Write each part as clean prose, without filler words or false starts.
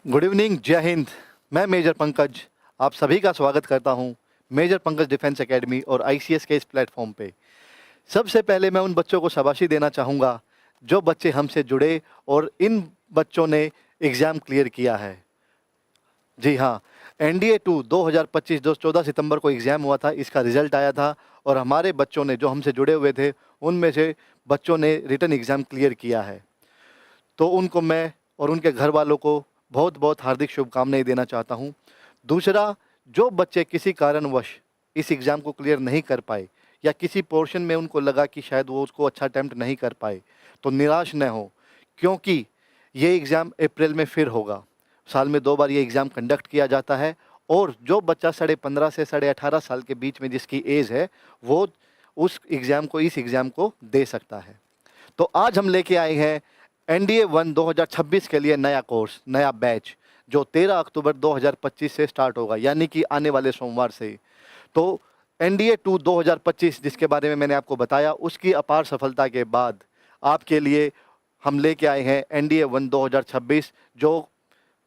Good evening, जय हिंद। मैं major Pankaj आप सभी का स्वागत करता हूं मेजर पंकज डिफेंस एकेडमी और आईसीएस के इस प्लेटफॉर्म पे। सबसे पहले मैं उन बच्चों को शाबाशी देना चाहूँगा जो बच्चे हमसे जुड़े और इन बच्चों ने एग्ज़ाम क्लियर किया है। जी हाँ, एनडीए 2 2025 जो 14 सितंबर को एग्ज़ाम हुआ था, इसका रिज़ल्ट आया था और हमारे बच्चों ने जो हमसे जुड़े हुए थे, उनमें से बच्चों ने रिटन एग्ज़ाम क्लियर किया है। तो उनको मैं और उनके घर वालों को बहुत बहुत हार्दिक शुभकामनाएं देना चाहता हूं। दूसरा, जो बच्चे किसी कारणवश इस एग्ज़ाम को क्लियर नहीं कर पाए या किसी पोर्शन में उनको लगा कि शायद वो उसको अच्छा अटैम्प्ट नहीं कर पाए, तो निराश न हो, क्योंकि ये एग्ज़ाम अप्रैल में फिर होगा। साल में 2 बार ये एग्ज़ाम कंडक्ट किया जाता है और जो बच्चा 15.5 से 18.5 साल के बीच में जिसकी एज है, वो उस एग्ज़ाम को इस एग्ज़ाम को दे सकता है। तो आज हम लेके आए हैं एनडीए 1 2026 के लिए नया कोर्स, नया बैच, जो 13 अक्टूबर 2025 से स्टार्ट होगा, यानी कि आने वाले सोमवार से। तो एनडीए 2 2025 जिसके बारे में मैंने आपको बताया, उसकी अपार सफलता के बाद आपके लिए हम लेके आए हैं एनडीए 1 2026, जो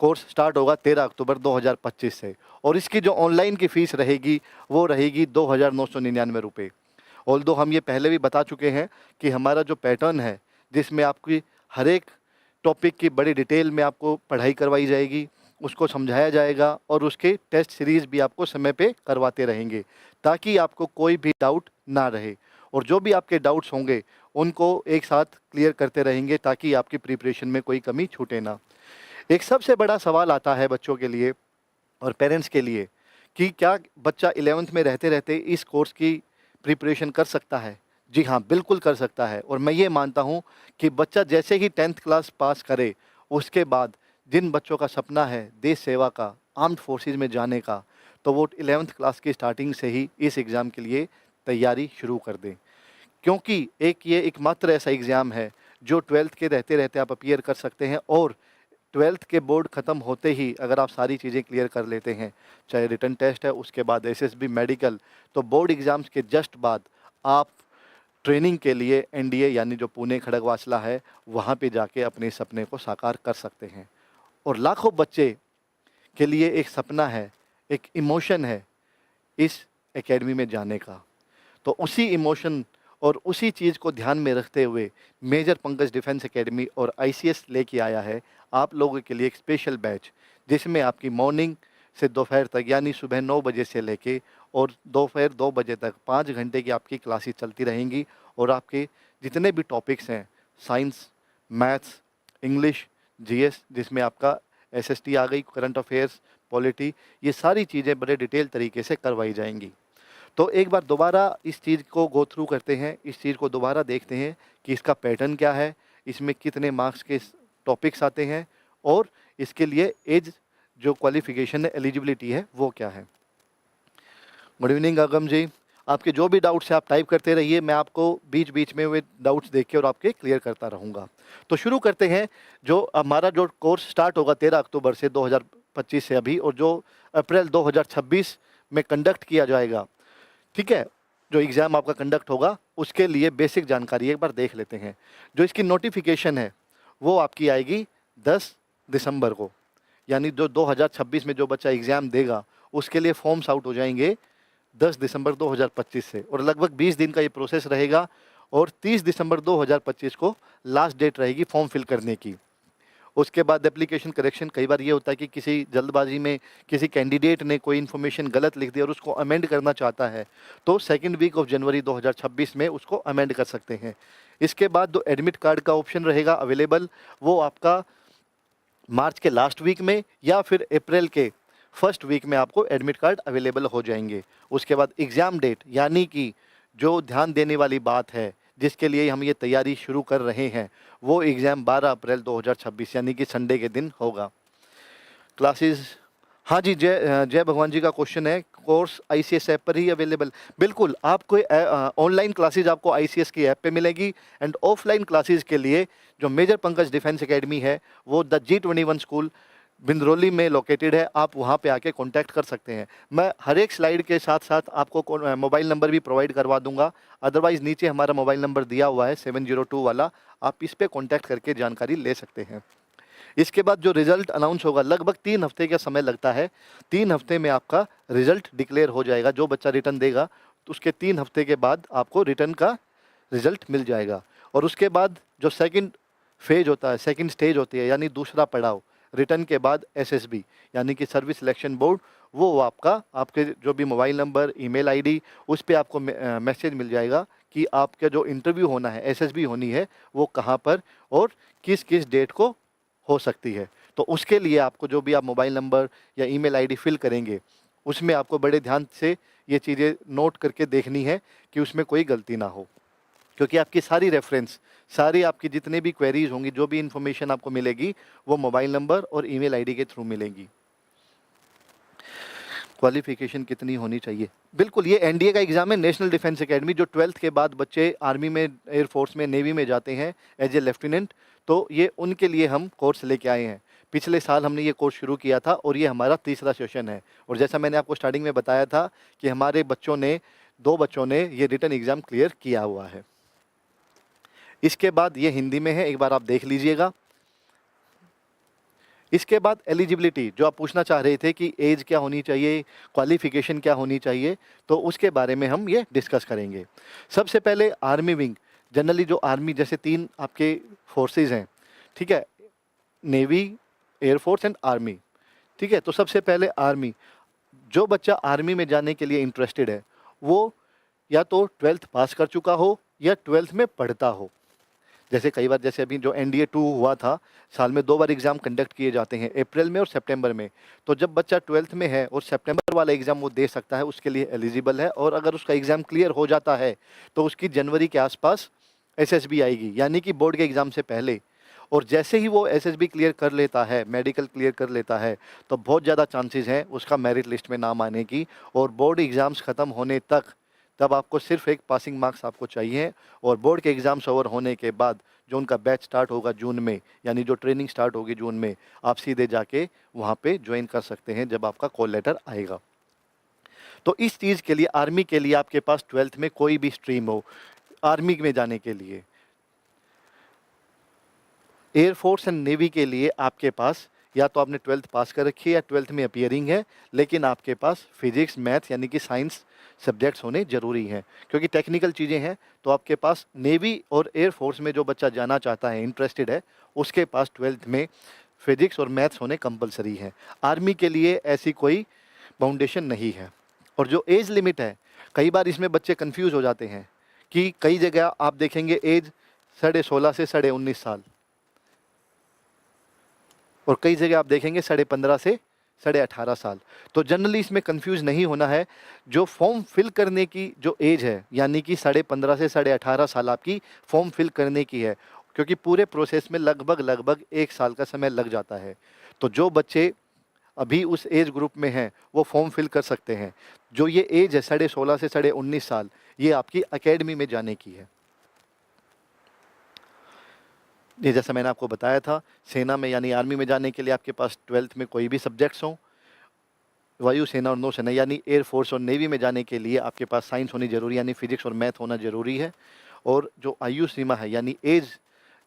कोर्स स्टार्ट होगा 13 अक्टूबर 2025 से। और इसकी जो ऑनलाइन की फ़ीस रहेगी, वो रहेगी 2,999 रुपये। ऑल्दो हम ये पहले भी बता चुके हैं कि हमारा जो पैटर्न है, जिसमें आपकी हर एक टॉपिक की बड़ी डिटेल में आपको पढ़ाई करवाई जाएगी, उसको समझाया जाएगा और उसके टेस्ट सीरीज़ भी आपको समय पे करवाते रहेंगे, ताकि आपको कोई भी डाउट ना रहे। और जो भी आपके डाउट्स होंगे, उनको एक साथ क्लियर करते रहेंगे, ताकि आपकी प्रिपरेशन में कोई कमी छूटे ना। एक सबसे बड़ा सवाल आता है बच्चों के लिए और पेरेंट्स के लिए कि क्या बच्चा 11th में रहते रहते इस कोर्स की प्रिपरेशन कर सकता है? जी हाँ, बिल्कुल कर सकता है। और मैं ये मानता हूँ कि बच्चा जैसे ही 10th क्लास पास करे, उसके बाद जिन बच्चों का सपना है देश सेवा का, आर्म्ड फोर्सेस में जाने का, तो वो 11th क्लास की स्टार्टिंग से ही इस एग्ज़ाम के लिए तैयारी शुरू कर दें। क्योंकि ये एकमात्र ऐसा एग्ज़ाम है जो 12th के रहते रहते आप अपीयर कर सकते हैं। और 12th के बोर्ड ख़त्म होते ही अगर आप सारी चीज़ें क्लियर कर लेते हैं, चाहे रिटन टेस्ट है, उसके बाद एसएसबी मेडिकल, तो बोर्ड एग्ज़ाम्स के जस्ट बाद आप ट्रेनिंग के लिए एनडीए यानी जो पुणे खड़गवासला है, वहाँ पे जाके अपने सपने को साकार कर सकते हैं। और लाखों बच्चे के लिए एक सपना है, एक इमोशन है इस एकेडमी में जाने का। तो उसी इमोशन और उसी चीज़ को ध्यान में रखते हुए मेजर पंकज डिफेंस एकेडमी और आईसीएस लेके आया है आप लोगों के लिए एक स्पेशल बैच, जिसमें आपकी मॉर्निंग से दोपहर तक, यानी सुबह 9 बजे से लेके और दोपहर 2 बजे तक 5 घंटे की आपकी क्लासेस चलती रहेंगी। और आपके जितने भी टॉपिक्स हैं, साइंस, मैथ्स, इंग्लिश, जीएस, जिसमें आपका एसएसटी आ गई, करंट अफेयर्स, पॉलिटी, ये सारी चीज़ें बड़े डिटेल तरीके से करवाई जाएंगी। तो एक बार दोबारा इस चीज़ को गो थ्रू करते हैं, इस चीज़ को दोबारा देखते हैं कि इसका पैटर्न क्या है, इसमें कितने मार्क्स के टॉपिक्स आते हैं और इसके लिए एज जो क्वालिफिकेशन है, एलिजिबिलिटी है, वो क्या है। गुड इवनिंग अगम जी, आपके जो भी डाउट्स हैं आप टाइप करते रहिए, मैं आपको बीच बीच में वे डाउट्स देख के और आपके क्लियर करता रहूँगा। तो शुरू करते हैं। जो हमारा जो कोर्स स्टार्ट होगा 13 अक्टूबर से 2025 से अभी, और जो अप्रैल 2026 में कंडक्ट किया जाएगा, ठीक है, जो एग्ज़ाम आपका कंडक्ट होगा, उसके लिए बेसिक जानकारी एक बार देख लेते हैं। जो इसकी नोटिफिकेशन है वो आपकी आएगी 10 दिसंबर को, यानी जो 2026 में जो बच्चा एग्ज़ाम देगा उसके लिए फॉर्म्स आउट हो जाएंगे 10 दिसंबर 2025 से, और लगभग 20 दिन का ये प्रोसेस रहेगा। और 30 दिसंबर 2025 को लास्ट डेट रहेगी फॉर्म फिल करने की। उसके बाद एप्लीकेशन करेक्शन, कई बार ये होता है कि किसी जल्दबाजी में किसी कैंडिडेट ने कोई इन्फॉर्मेशन गलत लिख दी और उसको अमेंड करना चाहता है, तो सेकेंड वीक ऑफ जनवरी 2026 में उसको अमेंड कर सकते हैं। इसके बाद जो एडमिट कार्ड का ऑप्शन रहेगा अवेलेबल, वो आपका मार्च के लास्ट वीक में या फिर अप्रैल के फर्स्ट वीक में आपको एडमिट कार्ड अवेलेबल हो जाएंगे। उसके बाद एग्ज़ाम डेट, यानी कि जो ध्यान देने वाली बात है, जिसके लिए हम ये तैयारी शुरू कर रहे हैं, वो एग्ज़ाम 12 अप्रैल 2026 यानी कि संडे के दिन होगा। क्लासेस, हाँ जी, जय भगवान जी का क्वेश्चन है, कोर्स आईसीएस ऐप पर ही अवेलेबल। बिल्कुल, आपको ऑनलाइन क्लासेस आपको आईसीएस की ऐप पे मिलेगी, एंड ऑफलाइन क्लासेस के लिए जो मेजर पंकज डिफेंस एकेडमी है, वो द G21 स्कूल बिंद्रोली में लोकेटेड है। आप वहाँ पे आके कांटेक्ट कर सकते हैं। मैं हर एक स्लाइड के साथ साथ आपको मोबाइल नंबर भी प्रोवाइड करवा दूंगा, अदरवाइज़ नीचे हमारा मोबाइल नंबर दिया हुआ है 702 वाला, आप इस पे कांटेक्ट करके जानकारी ले सकते हैं। इसके बाद जो रिजल्ट अनाउंस होगा, लगभग 3 हफ्ते का समय लगता है। 3 हफ्ते में आपका रिजल्ट डिक्लेयर हो जाएगा। जो बच्चा रिटर्न देगा तो उसके 3 हफ्ते के बाद आपको रिटर्न का रिजल्ट मिल जाएगा। और उसके बाद जो सेकंड फेज होता है, सेकंड स्टेज होती है, यानी दूसरा पड़ाव, रिटर्न के बाद एसएसबी यानी कि सर्विस सिलेक्शन बोर्ड, वो आपका आपके जो भी मोबाइल नंबर, ईमेल आईडी, उस पे आपको मैसेज मिल जाएगा कि आपका जो इंटरव्यू होना है, एसएसबी होनी है, वो कहाँ पर और किस किस डेट को हो सकती है। तो उसके लिए आपको जो भी आप मोबाइल नंबर या ईमेल आईडी फिल करेंगे, उसमें आपको बड़े ध्यान से ये चीज़ें नोट करके देखनी है कि उसमें कोई गलती ना हो, क्योंकि आपकी सारी रेफरेंस, सारी आपकी जितने भी क्वेरीज होंगी, जो भी इंफॉर्मेशन आपको मिलेगी, वो मोबाइल नंबर और ईमेल आईडी के थ्रू मिलेंगी। क्वालिफिकेशन कितनी होनी चाहिए? बिल्कुल, ये एनडीए का एग्जाम है, नेशनल डिफेंस एकेडमी। जो 12th के बाद बच्चे आर्मी में, एयरफोर्स में, नेवी में जाते हैं एज ए लेफ्टिनेंट, तो ये उनके लिए हम कोर्स लेके आए हैं। पिछले साल हमने ये कोर्स शुरू किया था और ये हमारा तीसरा सेशन है। और जैसा मैंने आपको स्टार्टिंग में बताया था कि हमारे बच्चों ने, 2 बच्चों ने ये रिटन एग्ज़ाम क्लियर किया हुआ है। इसके बाद ये हिंदी में है, एक बार आप देख लीजिएगा। इसके बाद एलिजिबिलिटी, जो आप पूछना चाह रहे थे कि एज क्या होनी चाहिए, क्वालिफिकेशन क्या होनी चाहिए, तो उसके बारे में हम ये डिस्कस करेंगे। सबसे पहले आर्मी विंग, जनरली जो आर्मी, जैसे 3 आपके फोर्सेस हैं, ठीक है, नेवी, एयरफोर्स एंड आर्मी, ठीक है। तो सबसे पहले आर्मी, जो बच्चा आर्मी में जाने के लिए इंटरेस्टेड है, वो या तो 12th पास कर चुका हो या 12th में पढ़ता हो। जैसे कई बार, जैसे अभी जो एनडीए 2 हुआ था, साल में 2 बार एग्ज़ाम कंडक्ट किए जाते हैं, अप्रैल में और सितंबर में। तो जब बच्चा 12th में है और सितंबर वाला एग्ज़ाम वो दे सकता है, उसके लिए एलिजिबल है। और अगर उसका एग्ज़ाम क्लियर हो जाता है तो उसकी जनवरी के आसपास एसएसबी आएगी, यानी कि बोर्ड के एग्ज़ाम से पहले। और जैसे ही वो एसएसबी क्लियर कर लेता है, मेडिकल क्लियर कर लेता है, तो बहुत ज़्यादा चांसेस हैं उसका मेरिट लिस्ट में नाम आने की। और बोर्ड एग्ज़ाम्स ख़त्म होने तक, तब आपको सिर्फ एक पासिंग मार्क्स आपको चाहिए। और बोर्ड के एग्ज़ाम्स ओवर होने के बाद जो उनका बैच स्टार्ट होगा जून में, यानी जो ट्रेनिंग स्टार्ट होगी जून में, आप सीधे जाके वहाँ पे ज्वाइन कर सकते हैं जब आपका कॉल लेटर आएगा। तो इस चीज़ के लिए, आर्मी के लिए, आपके पास 12th में कोई भी स्ट्रीम हो, आर्मी में जाने के लिए। एयरफोर्स एंड नेवी के लिए आपके पास या तो आपने 12th पास कर रखी है या 12th में अपीयरिंग है, लेकिन आपके पास फिजिक्स, मैथ यानी कि साइंस सब्जेक्ट्स होने ज़रूरी हैं, क्योंकि टेक्निकल चीज़ें हैं। तो आपके पास नेवी और एयरफोर्स में जो बच्चा जाना चाहता है, इंटरेस्टेड है, उसके पास 12th में फिजिक्स और मैथ्स होने कंपलसरी हैं। आर्मी के लिए ऐसी कोई बाउंडेशन नहीं है। और जो एज लिमिट है, कई बार इसमें बच्चे कन्फ्यूज़ हो जाते हैं कि कई जगह आप देखेंगे एज 16.5 से 19.5 साल, और कई जगह आप देखेंगे 15.5 से 18.5 साल। तो जनरली इसमें कंफ्यूज नहीं होना है। जो फॉर्म फिल करने की जो एज है, यानी कि 15.5 से 18.5 साल आपकी फॉर्म फिल करने की है, क्योंकि पूरे प्रोसेस में लगभग 1 साल का समय लग जाता है। तो जो बच्चे अभी उस एज ग्रुप में हैं, वो फॉर्म फिल कर सकते हैं। जो ये एज है 16.5 से 19.5 साल, ये आपकी अकेडमी में जाने की है। ये जैसा मैंने आपको बताया था, सेना में यानी आर्मी में जाने के लिए आपके पास 12th में कोई भी सब्जेक्ट्स हों। वायुसेना और नौसेना यानी एयरफोर्स और नेवी में जाने के लिए आपके पास साइंस होनी जरूरी, यानी फिजिक्स और मैथ होना जरूरी है। और जो आयु सीमा है, यानी एज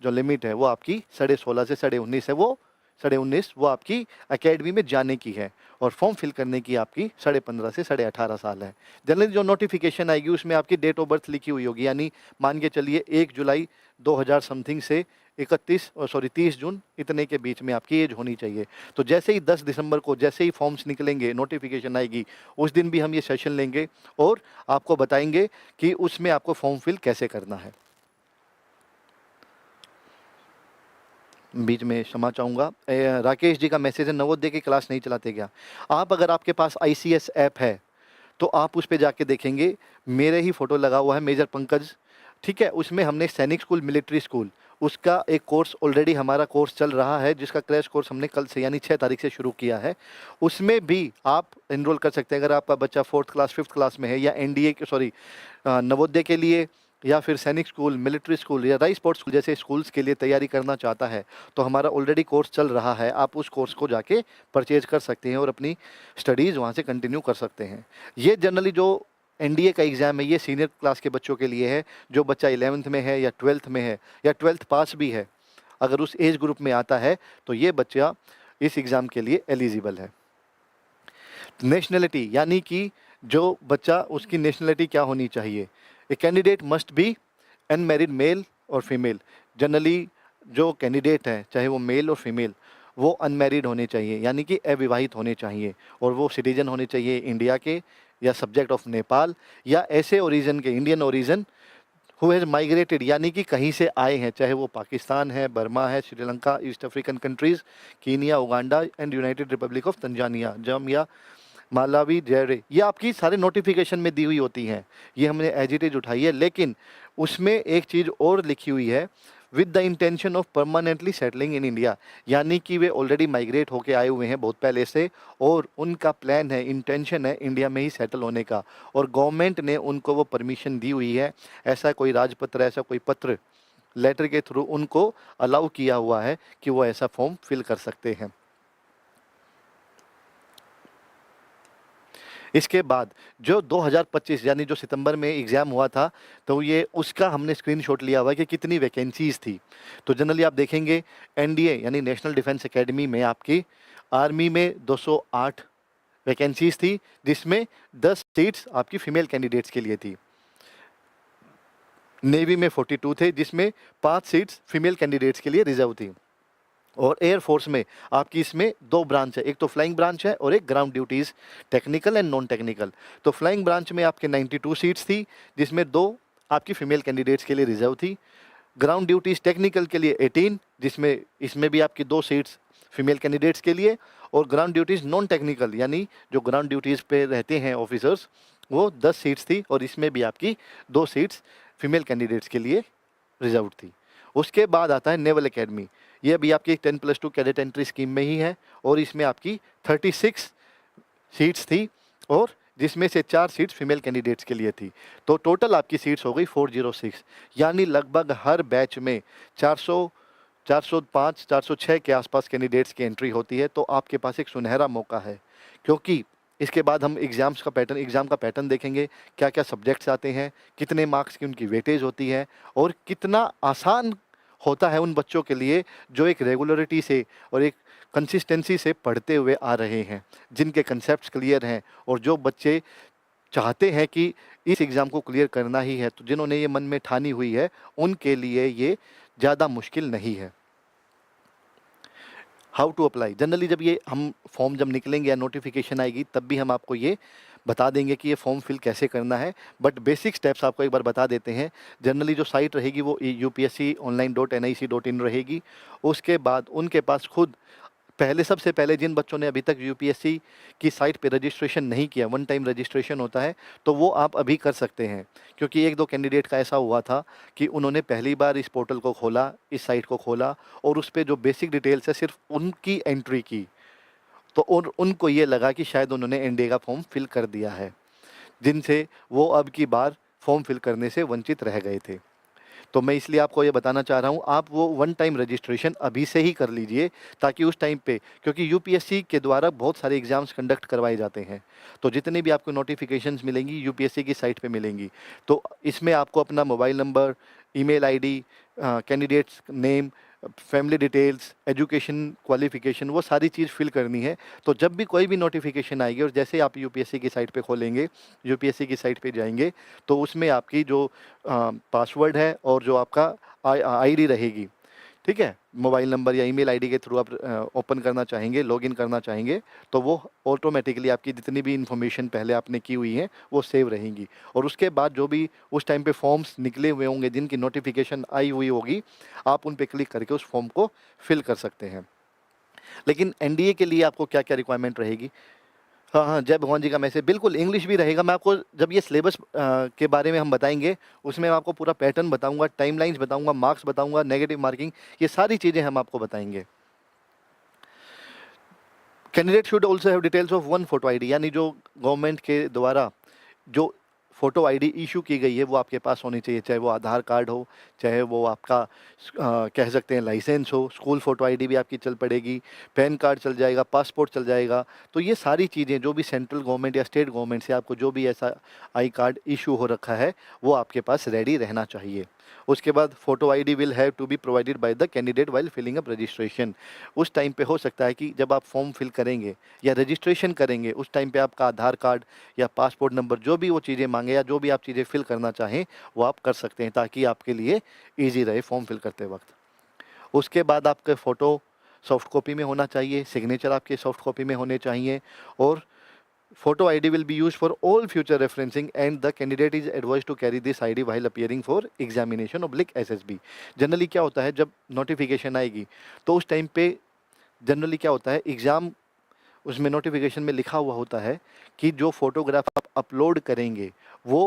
जो लिमिट है, वो आपकी 16.5 से 19.5 है। वो 19.5 वो आपकी एकेडमी में जाने की है। और फॉर्म फिल करने की आपकी 15.5 से 18.5 साल है। जनरली जो नोटिफिकेशन आएगी उसमें आपकी डेट ऑफ बर्थ लिखी हुई होगी, यानी मान के चलिए 1 जुलाई 2000 समथिंग से 30 जून इतने के बीच में आपकी एज होनी चाहिए। तो जैसे ही 10 दिसंबर को, जैसे ही फॉर्म्स निकलेंगे, नोटिफिकेशन आएगी, उस दिन भी हम ये सेशन लेंगे और आपको बताएंगे कि उसमें आपको फॉर्म फिल कैसे करना है। बीच में क्षमा चाहूँगा, राकेश जी का मैसेज है, नवोदय की क्लास नहीं चलाते क्या? आप, अगर आपके पास आईसीएस ऐप है तो आप उस पे जाके देखेंगे, मेरे ही फ़ोटो लगा हुआ है, मेजर पंकज, ठीक है। उसमें हमने सैनिक स्कूल, मिलिट्री स्कूल, उसका एक कोर्स ऑलरेडी हमारा कोर्स चल रहा है, जिसका क्रैश कोर्स हमने कल से यानी 6 तारीख से शुरू किया है। उसमें भी आप एनरोल कर सकते हैं अगर आपका बच्चा 4th क्लास 5th क्लास में है, या एनडीए के, नवोदय के लिए, या फिर सैनिक स्कूल, मिलिट्री स्कूल या राइस स्पोर्ट्स स्कूल जैसे स्कूल्स के लिए तैयारी करना चाहता है, तो हमारा ऑलरेडी कोर्स चल रहा है। आप उस कोर्स को जाके परचेज कर सकते हैं और अपनी स्टडीज़ वहाँ से कंटिन्यू कर सकते हैं। ये जनरली जो एनडीए का एग्ज़ाम है, ये सीनियर क्लास के बच्चों के लिए है। जो बच्चा 11th में है या 12th में है या 12th पास भी है, अगर उस एज ग्रुप में आता है तो ये बच्चा इस एग्ज़ाम के लिए एलिजिबल है। नेशनलिटी यानी कि जो बच्चा, उसकी नेशनलिटी क्या होनी चाहिए? A candidate must be unmarried mail और फीमेल। जनरली जो कैंडिडेट हैं, चाहे वो मेल और फीमेल, वो अनमैरिड होने चाहिए, यानी कि अविवाहित होने चाहिए, और वो सिटीजन होने चाहिए इंडिया के, या सब्जेक्ट ऑफ नेपाल, या ऐसे ओरिजिन के, Indian origin, who has migrated, यानी कि कहीं से आए हैं, चाहे वो पाकिस्तान है, बर्मा है, Sri Lanka, East African countries, Kenya, Uganda and United Republic of Tanzania, Zambia, Malawi, Zaire. ये आपकी सारे नोटिफिकेशन में दी हुई होती हैं, ये हमने एज इट इज उठाई है। लेकिन उसमें एक चीज़ और लिखी हुई है, with the intention of permanently settling in India, यानी कि वे ऑलरेडी माइग्रेट होके आए हुए हैं बहुत पहले से, और उनका प्लान है, इंटेंशन है इंडिया में ही सेटल होने का, और गवर्नमेंट ने उनको वो परमिशन दी हुई है। ऐसा कोई राजपत्र, ऐसा कोई पत्र, लेटर के थ्रू उनको अलाउ किया हुआ है कि वो ऐसा फॉर्म फिल कर सकते हैं। इसके बाद जो 2025 यानी जो सितंबर में एग्ज़ाम हुआ था, तो ये उसका हमने स्क्रीनशॉट लिया हुआ है कि कितनी वैकेंसीज़ थी। तो जनरली आप देखेंगे एनडीए यानी नेशनल डिफेंस एकेडमी में आपकी आर्मी में 208 वैकेंसीज़ थी, जिसमें 10 सीट्स आपकी फ़ीमेल कैंडिडेट्स के लिए थी। नेवी में 42 थे, जिसमें 5 सीट्स फ़ीमेल कैंडिडेट्स के लिए रिज़र्व थी। और एयरफोर्स में आपकी इसमें 2 ब्रांच है, एक तो फ्लाइंग ब्रांच है और एक ground duties, technical and non technical. तो फ्लाइंग ब्रांच में आपके 92 सीट्स थी, जिसमें 2 आपकी फ़ीमेल कैंडिडेट्स के लिए रिज़र्व थी। ग्राउंड ड्यूटीज़ टेक्निकल के लिए 18, जिसमें इसमें भी आपकी 2 सीट्स फीमेल कैंडिडेट्स के लिए, और ग्राउंड ड्यूटीज़ नॉन टेक्निकल यानी जो ग्राउंड ड्यूटीज़ पे रहते हैं ऑफिसर्स, वो 10 सीट्स थी, और इसमें भी आपकी 2 सीट्स फीमेल कैंडिडेट्स के लिए रिजर्व थी। उसके बाद आता है नेवल एकेडमी, ये भी आपकी 10+2 कैडेट एंट्री स्कीम में ही है, और इसमें आपकी 36 सीट्स थी, और जिसमें से 4 सीट्स फीमेल कैंडिडेट्स के लिए थी। तो टोटल आपकी सीट्स हो गई 406, यानी लगभग हर बैच में 400, 405, 406 के आसपास कैंडिडेट्स की एंट्री होती है। तो आपके पास एक सुनहरा मौका है, क्योंकि इसके बाद हम एग्ज़ाम का पैटर्न देखेंगे, क्या-क्या सब्जेक्ट्स आते हैं, कितने मार्क्स की उनकी वेटेज होती है, और कितना आसान होता है उन बच्चों के लिए जो एक रेगुलरिटी से और एक कंसिस्टेंसी से पढ़ते हुए आ रहे हैं, जिनके कंसेप्ट्स क्लियर हैं, और जो बच्चे चाहते हैं कि इस एग्ज़ाम को क्लियर करना ही है, तो जिन्होंने ये मन में ठानी हुई है, उनके लिए ये ज़्यादा मुश्किल नहीं है। हाउ टू अप्लाई, जनरली जब ये हम फॉर्म जब निकलेंगे या नोटिफिकेशन आएगी, तब भी हम आपको ये बता देंगे कि ये फॉर्म फिल कैसे करना है, बट बेसिक स्टेप्स आपको एक बार बता देते हैं। जनरली जो साइट रहेगी वो upsconline.nic.in रहेगी। उसके बाद उनके पास खुद सबसे पहले जिन बच्चों ने अभी तक यूपीएससी की साइट पे रजिस्ट्रेशन नहीं किया, वन टाइम रजिस्ट्रेशन होता है, तो वो आप अभी कर सकते हैं, क्योंकि 1-2 कैंडिडेट का ऐसा हुआ था कि उन्होंने पहली बार इस पोर्टल को खोला, इस साइट को खोला, और उस पे जो बेसिक डिटेल्स है सिर्फ उनकी एंट्री की, तो और उनको ये लगा कि शायद उन्होंने एनडीए का फॉर्म फिल कर दिया है, जिनसे वो अब की बार फॉर्म फिल करने से वंचित रह गए थे। तो मैं इसलिए आपको ये बताना चाह रहा हूँ, आप वो वन टाइम रजिस्ट्रेशन अभी से ही कर लीजिए, ताकि उस टाइम पे, क्योंकि यूपीएससी के द्वारा बहुत सारे एग्ज़ाम्स कंडक्ट करवाए जाते हैं, तो जितने भी आपको नोटिफिकेशंस मिलेंगी यूपीएससी की साइट पे मिलेंगी। तो इसमें आपको अपना mobile number, email ID, candidates name, family details, education qualification, वो सारी चीज़ फिल करनी है। तो जब भी कोई भी नोटिफिकेशन आएगी, और जैसे आप यूपीएससी की साइट पे खोलेंगे, यूपीएससी की साइट पे जाएंगे, तो उसमें आपकी जो पासवर्ड है और जो आपका आईडी रहेगी, ठीक है, मोबाइल नंबर या ईमेल आईडी के थ्रू आप ओपन करना चाहेंगे, लॉगिन करना चाहेंगे, तो वो ऑटोमेटिकली आपकी जितनी भी इन्फॉर्मेशन पहले आपने की हुई है वो सेव रहेंगी। और उसके बाद जो भी उस टाइम पे फॉर्म्स निकले हुए होंगे, जिनकी नोटिफिकेशन आई हुई होगी, आप उन पे क्लिक करके उस फॉर्म को फिल कर सकते हैं। लेकिन एनडीए के लिए आपको क्या-क्या रिक्वायरमेंट रहेगी? हाँ, हाँ, जय भगवान जी का मैसेज बिल्कुल इंग्लिश भी रहेगा। मैं आपको जब ये सिलेबस के बारे में हम बताएँगे, उसमें मैं आपको पूरा पैटर्न बताऊँगा, टाइमलाइन्स बताऊँगा, मार्क्स बताऊँगा, नेगेटिव मार्किंग, ये सारी चीज़ें हम आपको बताएँगे। Candidate should also have details of one photo ID, यानी जो गवर्नमेंट के द्वारा जो फ़ोटो आईडी इशू की गई है, वो आपके पास होनी चाहिए, चाहे वो आधार कार्ड हो, चाहे वो आपका कह सकते हैं लाइसेंस हो, स्कूल फ़ोटो आईडी भी आपकी चल पड़ेगी, पैन कार्ड चल जाएगा, पासपोर्ट चल जाएगा। तो ये सारी चीज़ें जो भी सेंट्रल गवर्नमेंट या स्टेट गवर्नमेंट से आपको जो भी ऐसा आई कार्ड इशू हो रखा है, वो आपके पास रेडी रहना चाहिए। उसके बाद photo ID will have to be provided by the candidate while filling up registration. उस टाइम पे हो सकता है कि जब आप फॉर्म फिल करेंगे या रजिस्ट्रेशन करेंगे उस टाइम पे आपका आधार कार्ड या पासपोर्ट नंबर जो भी वो चीज़ें मांगे या जो भी आप चीज़ें फिल करना चाहें वो आप कर सकते हैं, ताकि आपके लिए ईजी रहे फॉर्म फिल करते वक्त। उसके बाद आपके फ़ोटो सॉफ्ट कॉपी में होना चाहिए, सिग्नेचर आपके सॉफ्ट कॉपी में होने चाहिए, और photo ID will be used for all future referencing and the candidate is advised to carry this ID while appearing for examination oblique SSB। Generally क्या होता है, जब नोटिफिकेशन आएगी तो उस टाइम पे जनरली क्या होता है, एग्ज़ाम उसमें नोटिफिकेशन में लिखा हुआ होता है कि जो फोटोग्राफ आप अपलोड करेंगे वो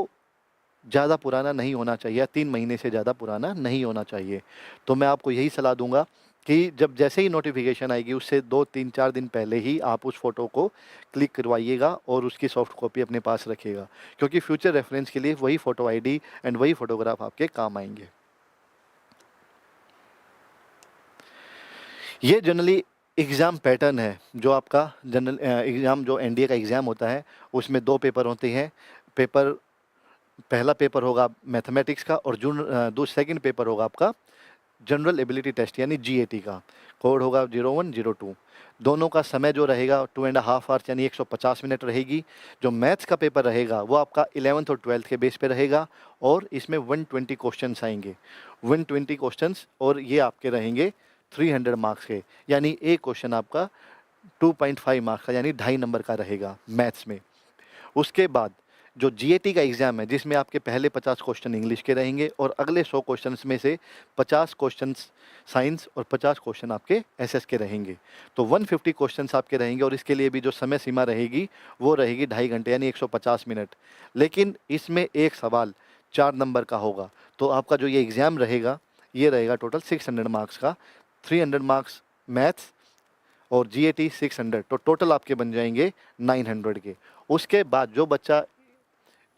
ज़्यादा पुराना नहीं होना चाहिए, 3 महीने से ज़्यादा पुराना नहीं होना चाहिए। तो मैं आपको यही सलाह दूँगा कि जब जैसे ही नोटिफिकेशन आएगी उससे 2, 3, 4 दिन पहले ही आप उस फ़ोटो को क्लिक करवाइएगा और उसकी सॉफ्ट कॉपी अपने पास रखिएगा, क्योंकि फ्यूचर रेफरेंस के लिए वही फ़ोटो आईडी एंड वही फ़ोटोग्राफ आपके काम आएँगे। ये जनरली एग्ज़ाम पैटर्न है जो आपका जनरल एग्ज़ाम जो एनडीए का एग्ज़ाम होता है उसमें 2 पेपर होते हैं। पहला पेपर होगा मैथमेटिक्स का और सेकंड पेपर होगा आपका जनरल एबिलिटी टेस्ट यानी जीएटी का। कोड होगा 01, 02। दोनों का समय जो रहेगा 2.5 आवर्स यानी 150 मिनट रहेगी। जो मैथ्स का पेपर रहेगा वो आपका 11th और 12th के बेस पे रहेगा और इसमें 120 क्वेश्चंस आएंगे, 120 क्वेश्चंस, और ये आपके रहेंगे 300 मार्क्स के, यानी एक क्वेश्चन आपका 2.5 मार्क्स का यानी 2.5 नंबर का रहेगा मैथ्स में। उसके बाद जो जीएटी का एग्ज़ाम है जिसमें आपके पहले 50 क्वेश्चन इंग्लिश के रहेंगे और अगले 100 क्वेश्चंस में से 50 क्वेश्चंस साइंस और 50 क्वेश्चन आपके एसएस के रहेंगे। तो 150 क्वेश्चंस आपके रहेंगे और इसके लिए भी जो समय सीमा रहेगी वो रहेगी 2.5 घंटे यानी 150 मिनट। लेकिन इसमें एक सवाल 4 नंबर का होगा। तो आपका जो ये एग्ज़ाम रहेगा ये रहेगा टोटल 600 मार्क्स का, 300 मार्क्स मैथ्स और जीएटी 600, तो टोटल आपके बन जाएंगे 900 के। उसके बाद जो बच्चा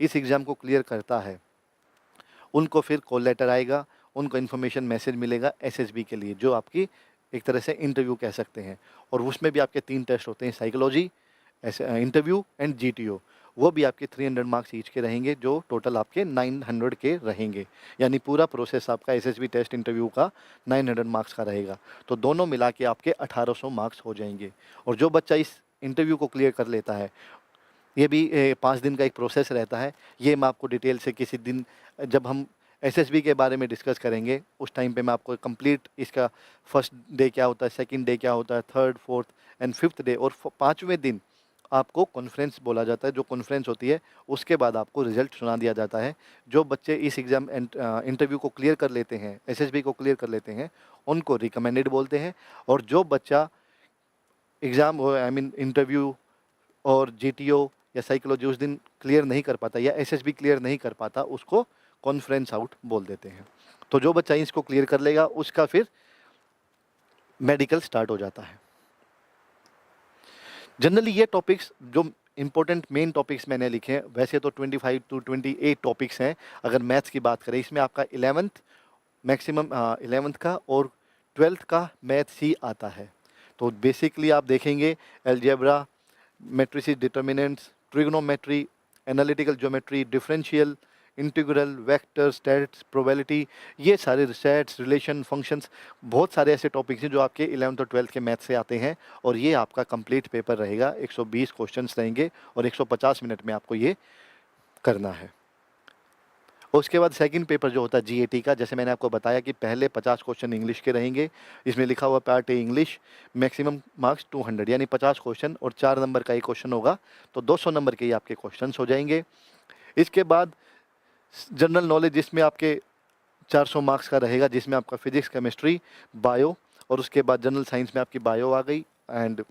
इस एग्ज़ाम को क्लियर करता है उनको फिर कॉल लेटर आएगा, उनको इन्फॉर्मेशन मैसेज मिलेगा एसएसबी के लिए, जो आपकी एक तरह से इंटरव्यू कह सकते हैं। और उसमें भी आपके 3 टेस्ट होते हैं, साइकोलॉजी, इंटरव्यू एंड जीटीओ। वो भी आपके 300 मार्क्स ईच के रहेंगे, जो टोटल आपके 900 के रहेंगे। यानी पूरा प्रोसेस आपका एसएसबी टेस्ट इंटरव्यू का 900 मार्क्स का रहेगा। तो दोनों मिला के आपके 1800 मार्क्स हो जाएंगे। और जो बच्चा इस इंटरव्यू को क्लियर कर लेता है, ये भी 5 दिन का एक प्रोसेस रहता है। ये मैं आपको डिटेल से किसी दिन जब हम एसएसबी के बारे में डिस्कस करेंगे उस टाइम पे मैं आपको कंप्लीट इसका फर्स्ट डे क्या होता है, सेकंड डे क्या होता है, third, fourth and fifth day और 5वें दिन आपको कॉन्फ्रेंस बोला जाता है। जो कॉन्फ्रेंस होती है उसके बाद आपको रिजल्ट सुना दिया जाता है। जो बच्चे इस एग्ज़ाम इंटरव्यू को क्लियर कर लेते हैं, एसएसबी को क्लियर कर लेते हैं, उनको रिकमेंडेड बोलते हैं। और जो बच्चा एग्ज़ाम इंटरव्यू और जीटीओ या साइकोलॉजी उस दिन क्लियर नहीं कर पाता या एसएसबी क्लियर नहीं कर पाता, उसको कॉन्फ्रेंस आउट बोल देते हैं। तो जो बच्चा इसको क्लियर कर लेगा उसका फिर मेडिकल स्टार्ट हो जाता है। जनरली ये टॉपिक्स जो इंपॉर्टेंट मेन टॉपिक्स मैंने लिखे हैं, वैसे तो 25 to 28 टॉपिक्स हैं। अगर मैथ्स की बात करें इसमें आपका 11th मैक्सिमम 11th का और 12th का मैथ्स ही आता है। तो बेसिकली आप देखेंगे algebra, matrices, determinants, trigonometry, analytical geometry, differential, integral, vector, stats, probability, ये सारे सेट्स, रिलेशन, फंक्शंस, बहुत सारे ऐसे टॉपिक्स हैं जो आपके 11th और 12th के मैथ से आते हैं। और ये आपका कंप्लीट पेपर रहेगा, 120 क्वेश्चंस रहेंगे और 150 मिनट में आपको ये करना है। उसके बाद सेकंड पेपर जो होता है जीएटी का, जैसे मैंने आपको बताया कि पहले 50 क्वेश्चन इंग्लिश के रहेंगे। इसमें लिखा हुआ part A English, maximum marks 200 यानी 50 क्वेश्चन और 4 नंबर का एक क्वेश्चन होगा, तो 200 नंबर के ही आपके क्वेश्चंस हो जाएंगे। इसके बाद जनरल नॉलेज जिसमें आपके 400 मार्क्स का रहेगा, जिसमें आपका फिजिक्स, केमिस्ट्री, बायो, और उसके बाद जनरल साइंस में आपकी बायो आ गई, एंड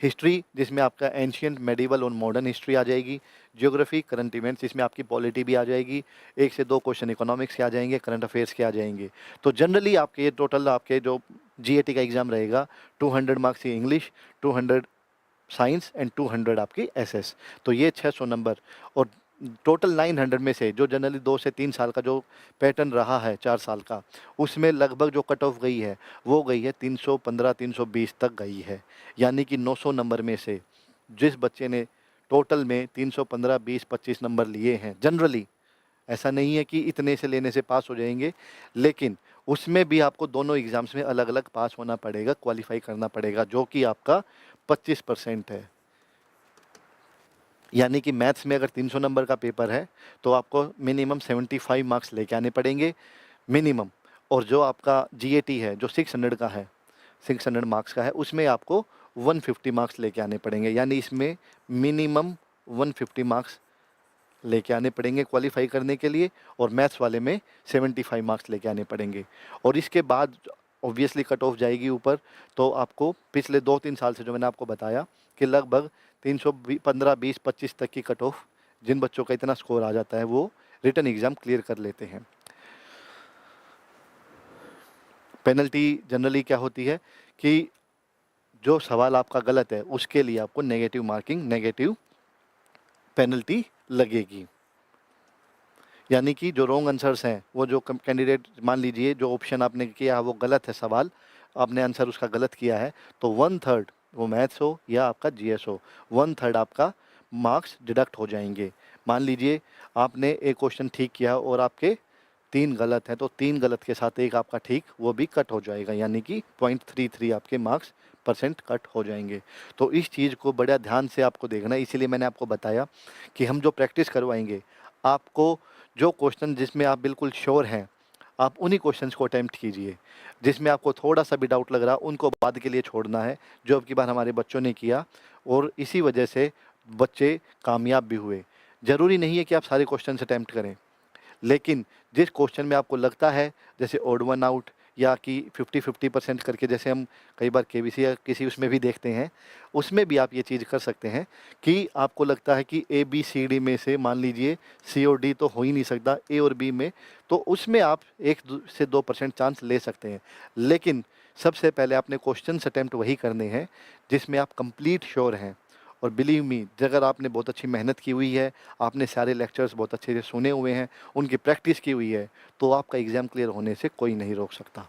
हिस्ट्री जिसमें आपका एंशियंट, मेडिवल और मॉडर्न हिस्ट्री आ जाएगी। ज्योग्राफी, करंट इवेंट्स, इसमें आपकी पॉलिटी भी आ जाएगी। 1 से 2 क्वेश्चन इकोनॉमिक्स के आ जाएंगे, करंट अफेयर्स के आ जाएंगे। तो जनरली आपके ये टोटल आपके जो जीएटी का एग्ज़ाम रहेगा 200 मार्क्स की इंग्लिश, 200 साइंस एंड 200 आपकी एसएस। तो ये 600 नंबर। और टोटल 900 में से जो जनरली 2 से 3 साल का जो पैटर्न रहा है 4 साल का, उसमें लगभग जो कट ऑफ गई है वो गई है 315 320 तक गई है। यानी कि 900 नंबर में से जिस बच्चे ने टोटल में 315 20 25 नंबर लिए हैं जनरली, ऐसा नहीं है कि इतने से लेने से पास हो जाएंगे, लेकिन उसमें भी आपको दोनों एग्ज़ाम्स में अलग अलग पास होना पड़ेगा, क्वालिफाई करना पड़ेगा, जो कि आपका 25% है। यानी कि मैथ्स में अगर 300 नंबर का पेपर है तो आपको मिनिमम 75 मार्क्स लेके आने पड़ेंगे, मिनिमम। और जो आपका जीएटी है जो 600 का है, 600 मार्क्स का है, उसमें आपको 150 मार्क्स लेके आने पड़ेंगे। यानी इसमें मिनिमम 150 मार्क्स लेके आने पड़ेंगे क्वालिफाई करने के लिए, और मैथ्स वाले में 75 मार्क्स लेके आने पड़ेंगे। और इसके बाद ऑब्वियसली कट ऑफ जाएगी ऊपर, तो आपको पिछले 2-3 साल से जो मैंने आपको बताया कि लगभग 315, 20, 25 तक की कट ऑफ जिन बच्चों का इतना स्कोर आ जाता है वो रिटन एग्ज़ाम क्लियर कर लेते हैं। पेनल्टी जनरली क्या होती है कि जो सवाल आपका गलत है उसके लिए आपको नेगेटिव मार्किंग, नेगेटिव पेनल्टी लगेगी। यानी कि जो रॉन्ग आंसर्स हैं, वो जो कैंडिडेट, मान लीजिए जो ऑप्शन आपने किया वो गलत है, सवाल आपने आंसर उसका गलत किया है, तो 1/3 वो मैथ्स हो या आपका जीएस हो, 1/3 आपका मार्क्स डिडक्ट हो जाएंगे। मान लीजिए आपने एक क्वेश्चन ठीक किया और आपके 3 गलत हैं, तो 3 गलत के साथ एक आपका ठीक, वो भी कट हो जाएगा, यानी कि 0.33 आपके मार्क्स परसेंट कट हो जाएंगे। तो इस चीज़ को बड़ा ध्यान से आपको देखना है, इसीलिए मैंने आपको बताया कि हम जो प्रैक्टिस करवाएंगे आपको, जो क्वेश्चन जिसमें आप बिल्कुल श्योर हैं, आप उन्हीं क्वेश्चंस को अटेम्प्ट कीजिए। जिसमें आपको थोड़ा सा भी डाउट लग रहा उनको बाद के लिए छोड़ना है, जो अब की बार हमारे बच्चों ने किया, और इसी वजह से बच्चे कामयाब भी हुए। ज़रूरी नहीं है कि आप सारे क्वेश्चन अटेम्प्ट करें, लेकिन जिस क्वेश्चन में आपको लगता है, जैसे ऑड वन आउट या कि 50-50% करके, जैसे हम कई बार केबीसी या किसी उसमें भी देखते हैं, उसमें भी आप ये चीज़ कर सकते हैं कि आपको लगता है कि ए बी सी डी में से मान लीजिए सी और डी तो हो ही नहीं सकता, ए और बी में, तो उसमें आप 1 से 2% चांस ले सकते हैं। लेकिन सबसे पहले आपने क्वेश्चन अटैम्प्ट वही करने हैं जिसमें आप कंप्लीट श्योर हैं। और बिलीव मी, अगर आपने बहुत अच्छी मेहनत की हुई है, आपने सारे लेक्चर्स बहुत अच्छे से सुने हुए हैं, उनकी प्रैक्टिस की हुई है, तो आपका एग्ज़ाम क्लियर होने से कोई नहीं रोक सकता।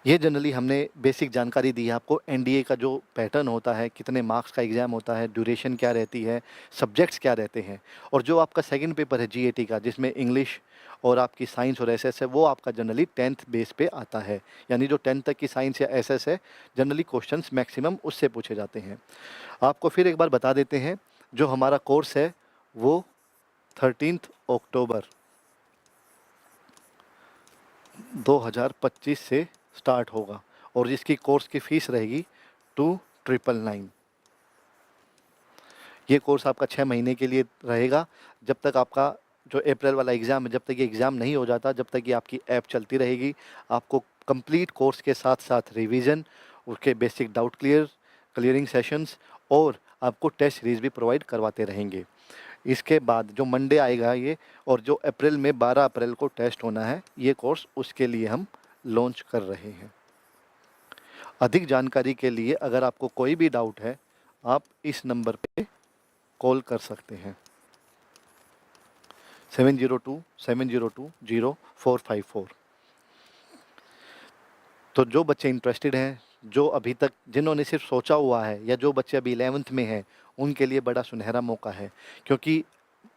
ये जनरली हमने बेसिक जानकारी दी है आपको, एनडीए का जो पैटर्न होता है, कितने मार्क्स का एग्ज़ाम होता है, ड्यूरेशन क्या रहती है, सब्जेक्ट्स क्या रहते हैं। और जो आपका सेकंड पेपर है जीएटी का, जिसमें इंग्लिश और आपकी साइंस और एसएस है, वो आपका जनरली 10th बेस पे आता है। यानी जो 10th तक की साइंस या एसएस है, जनरली क्वेश्चंस मैक्सिमम उससे पूछे जाते हैं। आपको फिर एक बार बता देते हैं, जो हमारा कोर्स है वो 13 अक्टूबर 2025 से स्टार्ट होगा, और जिसकी कोर्स की फ़ीस रहेगी 2999। ये कोर्स आपका 6 महीने के लिए रहेगा, जब तक आपका जो अप्रैल वाला एग्ज़ाम है, जब तक ये एग्ज़ाम नहीं हो जाता, जब तक ये आपकी ऐप चलती रहेगी। आपको कंप्लीट कोर्स के साथ-साथ रिवीजन, उसके बेसिक डाउट क्लियरिंग सेशंस, और आपको टेस्ट सीरीज़ भी प्रोवाइड करवाते रहेंगे। इसके बाद जो मंडे आएगा ये, और जो अप्रैल में 12 अप्रैल को टेस्ट होना है, ये कोर्स उसके लिए हम लॉन्च कर रहे हैं। अधिक जानकारी के लिए अगर आपको कोई भी डाउट है, आप इस नंबर पे कॉल कर सकते हैं, 7027020454। तो जो बच्चे इंटरेस्टेड हैं, जो अभी तक, जिन्होंने सिर्फ सोचा हुआ है, या जो बच्चे अभी 11th में हैं, उनके लिए बड़ा सुनहरा मौका है, क्योंकि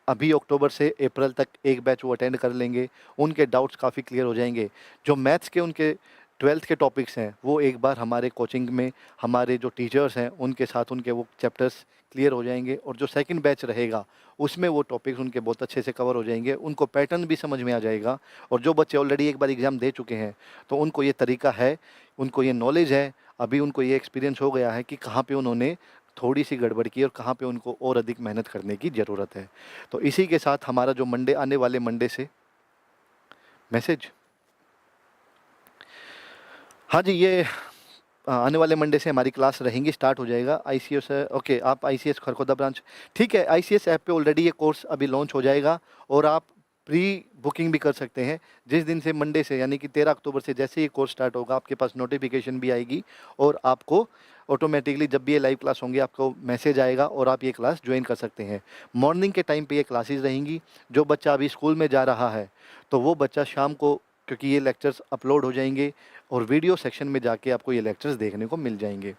अभी अक्टूबर से अप्रैल तक एक बैच वो अटेंड कर लेंगे, उनके डाउट्स काफ़ी क्लियर हो जाएंगे। जो मैथ्स के उनके 12th के टॉपिक्स हैं, वो एक बार हमारे कोचिंग में हमारे जो टीचर्स हैं उनके साथ उनके वो चैप्टर्स क्लियर हो जाएंगे, और जो सेकंड बैच रहेगा उसमें वो टॉपिक्स उनके बहुत अच्छे से कवर हो जाएंगे, उनको पैटर्न भी समझ में आ जाएगा। और जो बच्चे ऑलरेडी एक बार एग्ज़ाम दे चुके हैं, तो उनको ये तरीका है, उनको ये नॉलेज है, अभी उनको ये एक्सपीरियंस हो गया है कि कहाँ पे उन्होंने थोड़ी सी गड़बड़ की और कहाँ पे उनको और अधिक मेहनत करने की ज़रूरत है। तो इसी के साथ हमारा जो मंडे, आने वाले मंडे से मैसेज, हाँ जी, ये आने वाले मंडे से हमारी क्लास रहेंगी, स्टार्ट हो जाएगा आईसीएस। ओके, आप आईसीएस खरखोदा ब्रांच, ठीक है। आईसीएस ऐप पे ऑलरेडी ये कोर्स अभी लॉन्च हो जाएगा, और आप प्री बुकिंग भी कर सकते हैं। जिस दिन से, मंडे से, यानी कि 13 अक्टूबर से जैसे ये कोर्स स्टार्ट होगा, आपके पास नोटिफिकेशन भी आएगी, और आपको ऑटोमेटिकली जब भी ये लाइव क्लास होंगी आपको मैसेज आएगा, और आप ये क्लास ज्वाइन कर सकते हैं। मॉर्निंग के टाइम पे ये क्लासेस रहेंगी। जो बच्चा अभी स्कूल में जा रहा है, तो वो बच्चा शाम को, क्योंकि ये लेक्चर्स अपलोड हो जाएंगे, और वीडियो सेक्शन में जाके आपको ये लेक्चर्स देखने को मिल जाएंगे।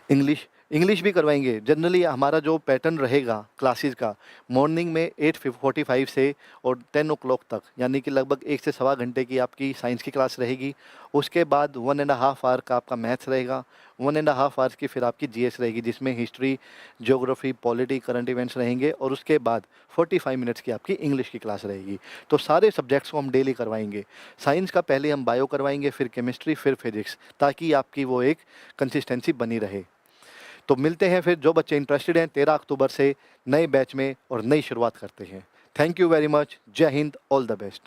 इंग्लिश इंग्लिश भी करवाएंगे। जनरली हमारा जो पैटर्न रहेगा क्लासेस का, मॉर्निंग में 8:45 से और 10 ओ क्लॉक तक, यानी कि लगभग 1 से सवा घंटे की आपकी साइंस की क्लास रहेगी। उसके बाद 1.5 आवर का आपका मैथ्स रहेगा। 1.5 आवर्स की फिर आपकी जीएस रहेगी, जिसमें history, geography, polity, current events रहेंगे। और उसके बाद 45 मिनट्स की आपकी इंग्लिश की क्लास रहेगी। तो सारे सब्जेक्ट्स को हम डेली करवाएंगे। साइंस का पहले हम बायो करवाएंगे, फिर केमिस्ट्री, फिर फिजिक्स, ताकि आपकी वो एक कंसिस्टेंसी बनी रहे। तो मिलते हैं फिर, जो बच्चे इंटरेस्टेड हैं 13 अक्टूबर से नए बैच में और नई शुरुआत करते हैं। Thank you very much. जय हिंद, ऑल द बेस्ट।